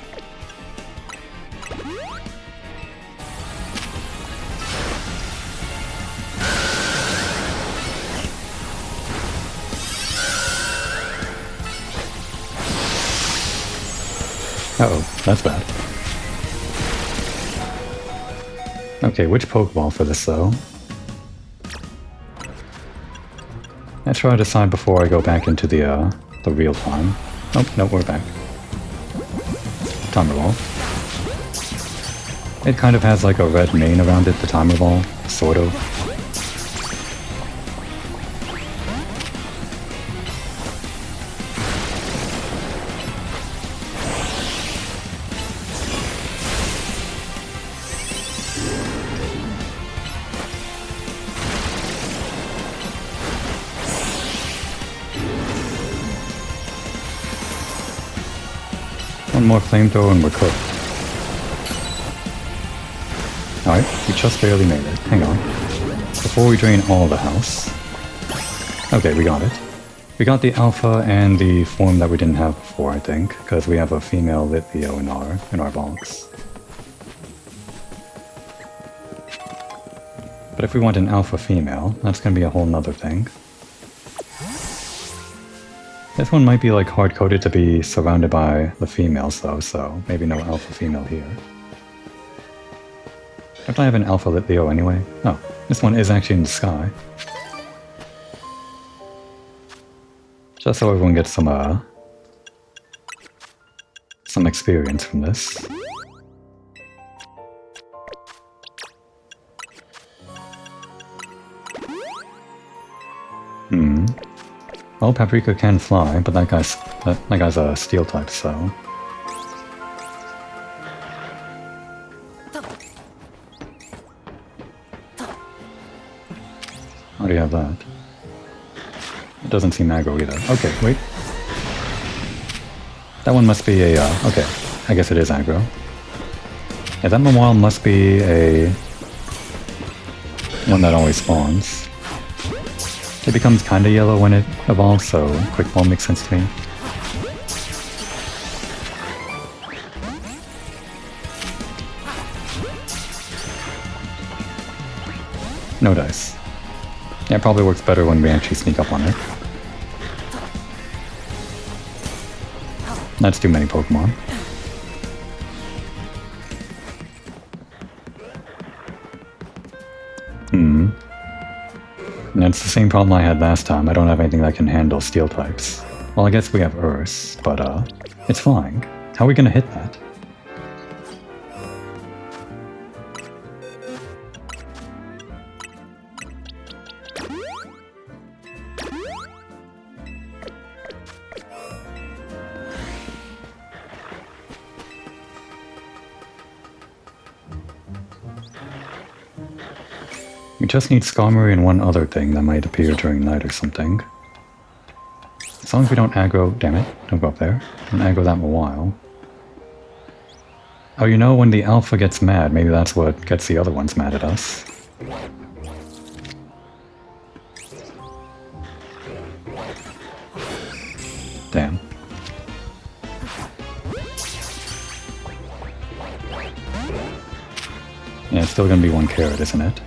Uh-oh, that's bad. Okay, which Pokeball for this though? I try to decide before I go back into the real time. Oh, no, we're back. Timer Ball. It kind of has like a red mane around it, the Timer Ball, sort of. One more flamethrower and we're cooked. Alright, we just barely made it. Hang on. Before we drain all the house. Okay, we got it. We got the alpha and the form that we didn't have before, I think, because we have a female Litleo in our box. But if we want an alpha female, that's gonna be a whole nother thing. This one might be like hard-coded to be surrounded by the females though, so maybe no alpha female here. Don't I have an alpha Litleo anyway? Oh, this one is actually in the sky. Just so everyone gets some experience from this. Well, Paprika can fly, but that guy's a steel type, so... How do you have that? It doesn't seem aggro either. Okay, wait. That one must be a, okay. I guess it is aggro. Yeah, that Mawile must be a... one that always spawns. It becomes kinda yellow when it evolves, so Quick Ball makes sense to me. No dice. Yeah, it probably works better when we actually sneak up on it. That's too many Pokemon. And it's the same problem I had last time. I don't have anything that can handle steel types. Well, I guess we have Earth, but it's flying. How are we gonna hit that? We just need Skarmory and one other thing that might appear during night or something. As long as we don't aggro... Damn it, don't go up there. Don't aggro that in a while. Oh, you know, when the alpha gets mad, maybe that's what gets the other ones mad at us. Damn. Yeah, it's still gonna be one carrot, isn't it?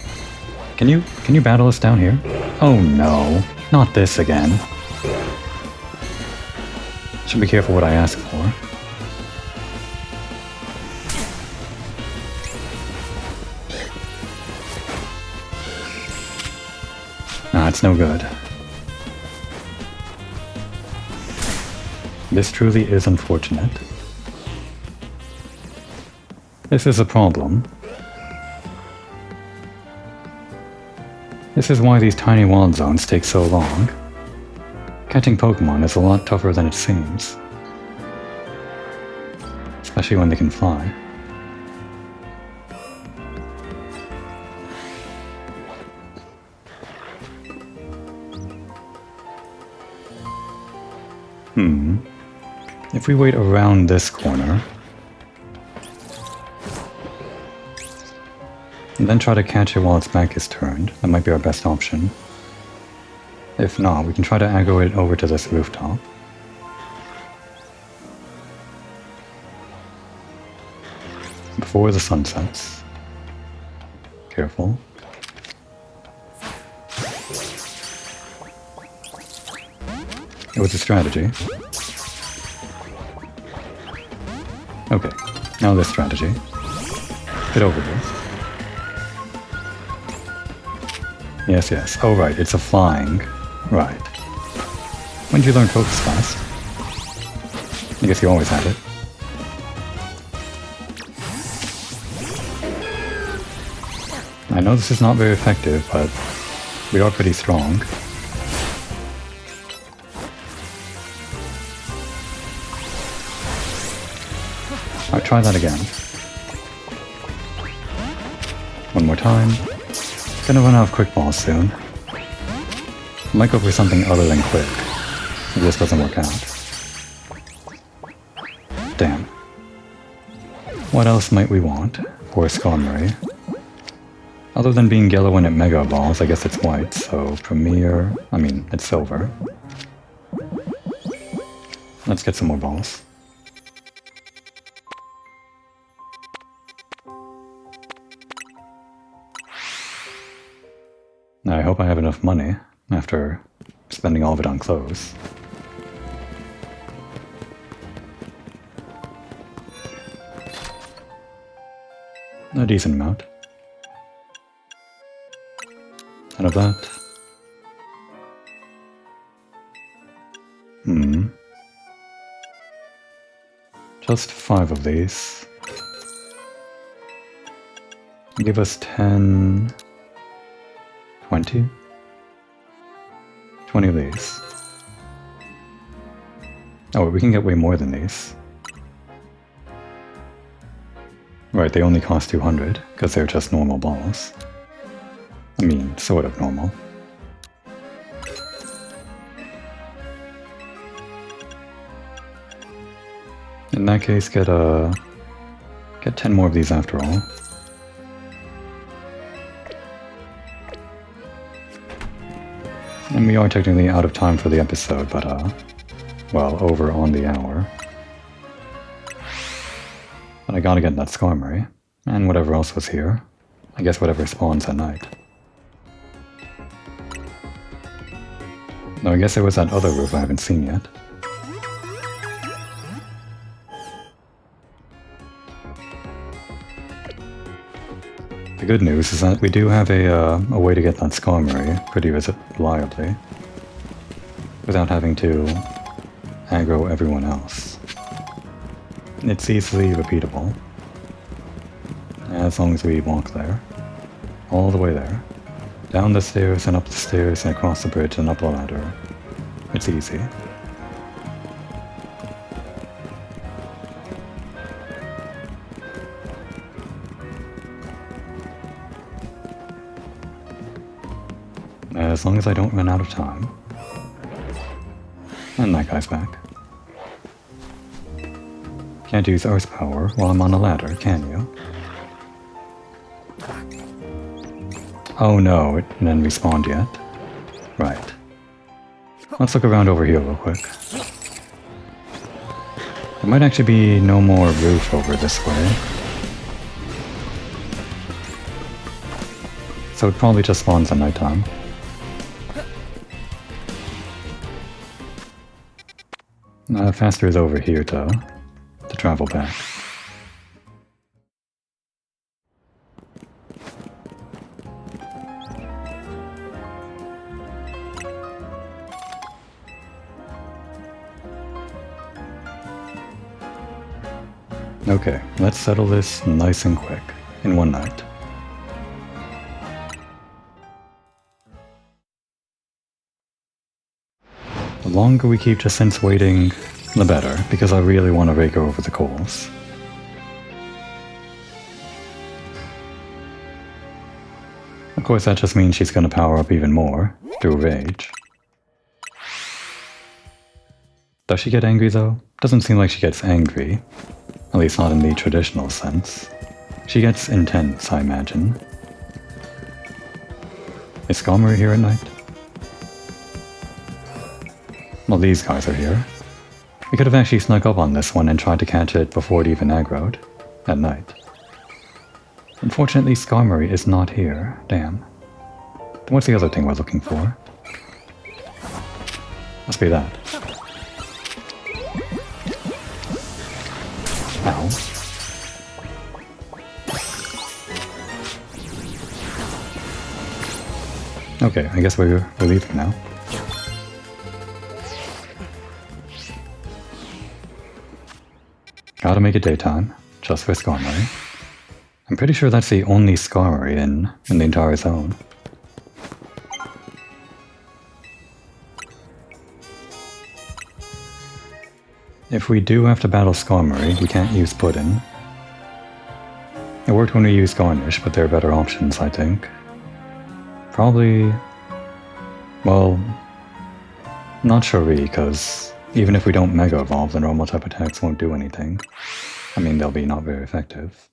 Can you battle us down here? Oh no, not this again. Should be careful what I ask for. Nah, it's no good. This truly is unfortunate. This is a problem. This is why these tiny wild zones take so long. Catching Pokemon is a lot tougher than it seems. Especially when they can fly. If we wait around this corner, and then try to catch it while its back is turned, that might be our best option. If not, we can try to aggro it over to this rooftop. Before the sun sets. Careful. It was a strategy. Okay, now this strategy. Get over here. Yes, yes. Oh, right, it's a flying. Right. When did you learn Focus Fast? I guess you always had it. I know this is not very effective, but we are pretty strong. I'll try that again. One more time. Gonna run out of quick balls soon. Might go for something other than quick, if this doesn't work out. Damn. What else might we want for Skarmory? Other than being yellow when it Mega Evolves, I guess it's white, so Premier... I mean, it's silver. Let's get some more balls. I hope I have enough money after spending all of it on clothes. A decent amount. Out of that. Just 5 of these. Give us 10... 20? 20 of these. Oh, we can get way more than these. Right, they only cost 200, because they're just normal balls. I mean, sort of normal. In that case, get 10 more of these after all. And we are technically out of time for the episode, but well, over on the hour. But I gotta get that Skarmory, and whatever else was here. I guess whatever spawns at night. No, I guess there was that other roof I haven't seen yet. The good news is that we do have a way to get that Skarmory pretty reliably, without having to aggro everyone else. It's easily repeatable, as long as we walk there, all the way there, down the stairs and up the stairs and across the bridge and up the ladder. It's easy. As long as I don't run out of time. And that guy's back. Can't use Earth power while I'm on a ladder, can you? Oh no, it didn't respawn yet. Right. Let's look around over here real quick. There might actually be no more roof over this way. So it probably just spawns at nighttime. Faster is over here to travel back. Okay, let's settle this nice and quick, in one night. The longer we keep Jacinthe waiting, the better, because I really want to rake her over the coals. Of course, that just means she's going to power up even more, through rage. Does she get angry though? Doesn't seem like she gets angry. At least not in the traditional sense. She gets intense, I imagine. Is Skarmory here at night? Well, these guys are here. We could have actually snuck up on this one and tried to catch it before it even aggroed. At night. Unfortunately, Skarmory is not here. Damn. What's the other thing we're looking for? Must be that. Ow. Okay, I guess we're leaving now. Gotta make it daytime, just for Skarmory. I'm pretty sure that's the only Skarmory in the entire zone. If we do have to battle Skarmory, we can't use Puddin. It worked when we used Garnish, but there are better options, I think. Probably... well... not Shuri, because even if we don't Mega Evolve, the normal type attacks won't do anything. I mean, they'll be not very effective.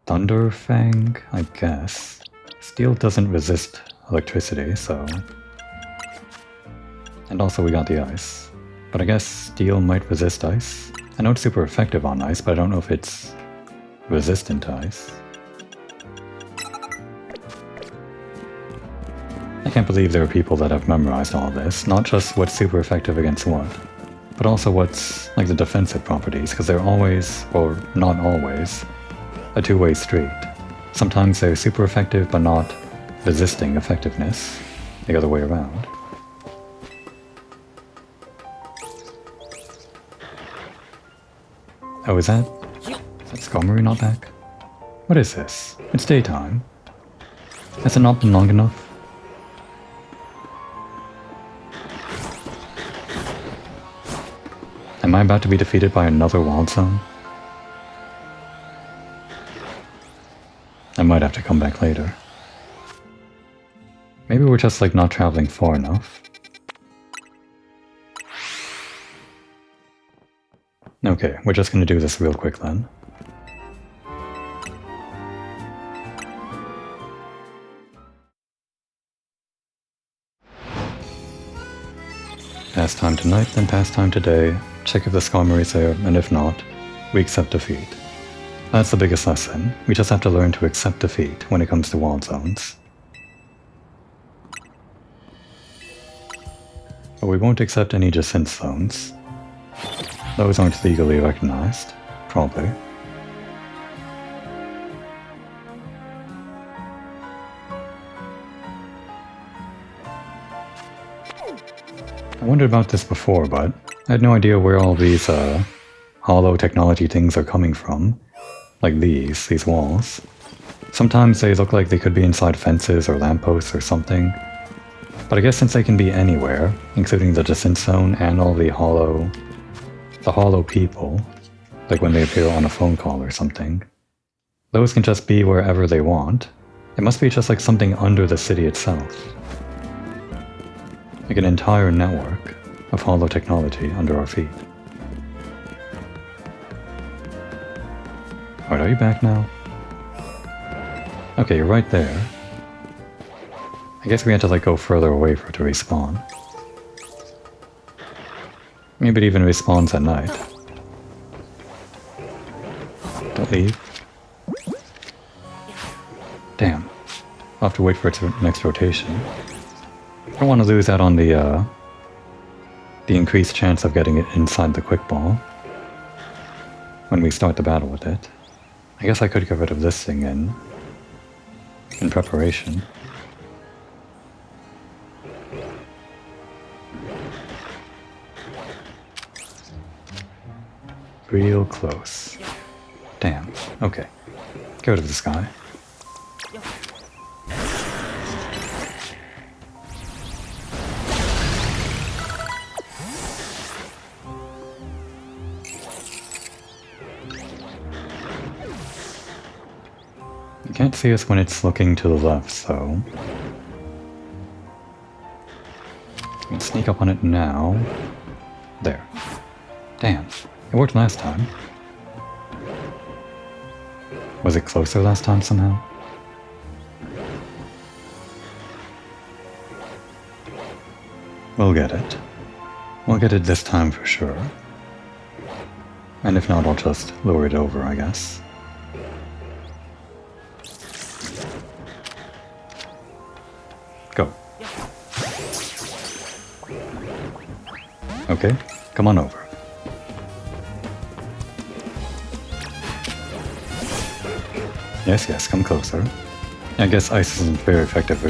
Thunder Fang, I guess. Steel doesn't resist electricity, so... and also we got the ice. But I guess Steel might resist ice. I know it's super effective on ice, but I don't know if it's resistant to ice. I can't believe there are people that have memorized all this, not just what's super effective against what, but also what's like the defensive properties, because they're always, or not always, a two-way street. Sometimes they're super effective but not resisting effectiveness, the other way around. Oh, is that Skarmory not back? What is this? It's daytime. Has it not been long enough? Am I about to be defeated by another wild zone? I might have to come back later. Maybe we're just like not traveling far enough. Okay, we're just gonna do this real quick then. Pass time tonight, then pass time today. Check if the Skarmory's there, and if not, we accept defeat. That's the biggest lesson. We just have to learn to accept defeat when it comes to wild zones. but we won't accept any Jacinthe loans. Those aren't legally recognized, probably. I wondered about this before, but I had no idea where all these hollow technology things are coming from. Like these walls. Sometimes they look like they could be inside fences or lampposts or something. But I guess since they can be anywhere, including the Jacinthe zone and all the hollow people, like when they appear on a phone call or something, those can just be wherever they want. It must be just like something under the city itself. Like an entire network of hollow technology under our feet. Alright, are you back now? Okay, you're right there. I guess we had to like go further away for it to respawn. Maybe it even respawns at night. Don't leave. Damn. I'll have to wait for its next rotation. I don't want to lose out on the increased chance of getting it inside the quick ball when we start the battle with it. I guess I could get rid of this thing in preparation. Real close. Damn. Okay. Get rid of this guy. You can't see us when it's looking to the left, so... we can sneak up on it now. There. Damn. It worked last time. Was it closer last time somehow? We'll get it. We'll get it this time for sure. And if not, I'll just lure it over, I guess. Go. Okay, come on over. Yes, come closer. I guess ice isn't very effective.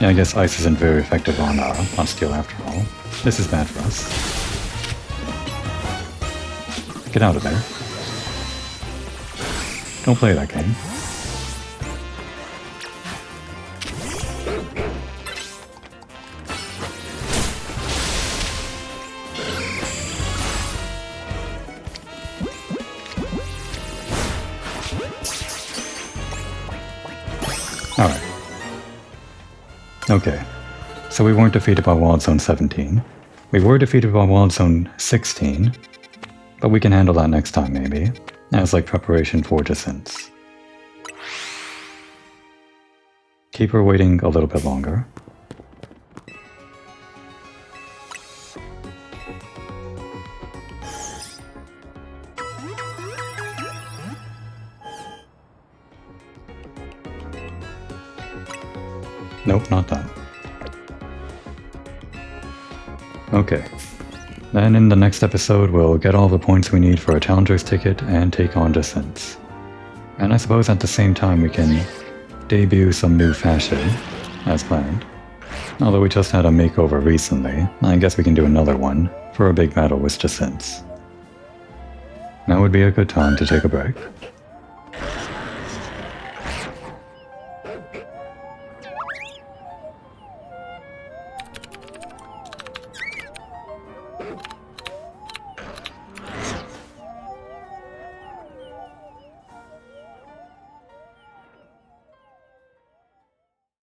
Yeah, I guess ice isn't very effective on steel after all. This is bad for us. Get out of there. Don't play that game. Alright. Okay. So we weren't defeated by Wild Zone 17. We were defeated by Wild Zone 16. But we can handle that next time, maybe. As like preparation for Jacinthe. Keep her waiting a little bit longer. Nope, not that. Okay. Then in the next episode, we'll get all the points we need for a challenger's ticket and take on Jacinthe. And I suppose at the same time we can debut some new fashion, as planned. Although we just had a makeover recently, I guess we can do another one for a big battle with Jacinthe. Now would be a good time to take a break.